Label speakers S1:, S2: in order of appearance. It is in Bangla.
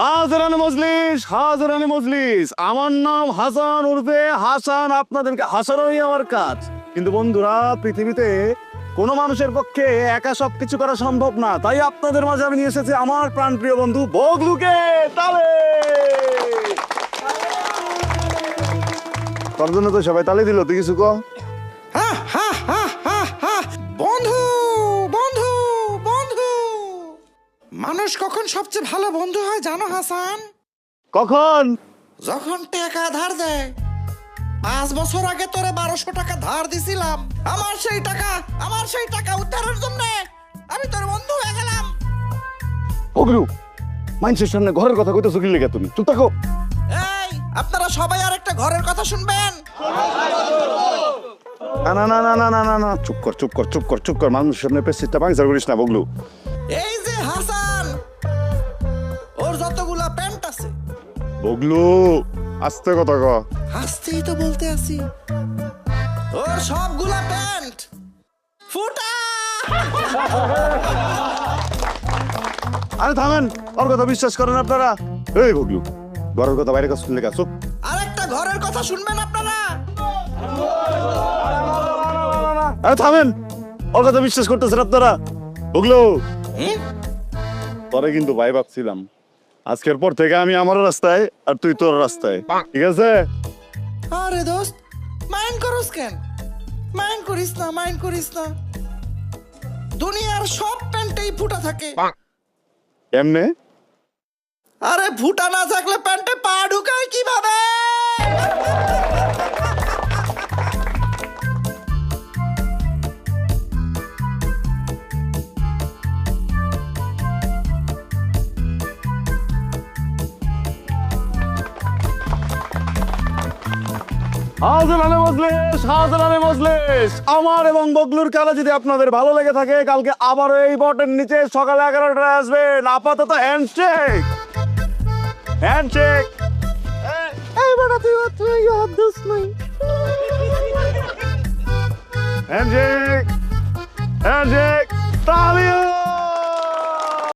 S1: হাজারানে মজলিস, হাজারানে মজলিস। আমার নাম হাসান উর্ফে হাসান, আপনাদেরকে হাসানোই আমার কাজ। কিন্তু বন্ধুরা, পৃথিবীতে কোনো মানুষের পক্ষে একা সবকিছু করা সম্ভব না, তাই আপনাদের মাঝে আমি নিয়ে এসেছি আমার প্রাণপ্রিয় বন্ধু বগলুকে। তালে তোর জন্য তো সবাই তালে দিল, তুই কিছু কর।
S2: বন্ধু বন্ধু বন্ধু, মানুষ কখন সবচেয়ে ভালো বন্ধু হয় জানো হাসান?
S1: কখন?
S2: যখন টাকা ধার দেয়। 5 বছর আগে তোরে 1200 টাকা ধার দিছিলাম, আমার সেই টাকা উদ্ধারের জন্য আমি তোর বন্ধু হয়ে গেলাম।
S1: বগলু, মানুষের সামনে ঘরের কথা কইতেছো কি লেগে? তুমি চুপ থাকো।
S2: এই, আপনারা সবাই আর একটা ঘরের কথা শুনবেন।
S1: না না না না না না না না, চুপ কর চুপ কর চুপ কর চুপ কর। মানুষের সামনে পেছিটা পাংচার করিস না বগলু।
S2: এই যে হাসান, ওর যতগুলা প্যান্ট আছে।
S1: বগলু, আস্তে কথা ক।
S2: হাসতেই তো বলতে আসি, ওর সবগুলা প্যান্ট ফুটা।
S1: আরে থামেন, ওর কথা বিশ্বাস করেন আপনারা? এই বগলু, ঘরের কথা বাইরে কাজ শুনলে গেছো।
S2: আরেকটা ঘরের কথা শুনবেন আপনারা?
S1: আরে থামেন, ওর কথা বিশ্বাস করতেছেন আপনারা? বগলু, পরে কিন্তু ভাই ভাবছিলাম আজকের পর থেকে আমি আমার রাস্তায় আর তুই তোর রাস্তায়, ঠিক আছে?
S2: আরে দোস্ত, মাইন্ড করিস কেন? মাইন্ড করিস না। দুনিয়ার সব প্যান্টেই ফুটা থাকে।
S1: এমনে?
S2: আরে ফুটা না থাকলে প্যান্টে পা ঢুকায় কিভাবে?
S1: হাজারানে মজলিস, হাজারানে মজলিস। আমার এবং বগলুর খেলা যদি আপনাদের ভালো লেগে থাকে, কালকে আবারও এই বটের নিচে সকালে 11টায় আসবেন। আপাতত হ্যান্ডশেক হ্যান্ডশেক। এই বড় তুই হাত দিস নাই। Handshake handshake, তালিয়া।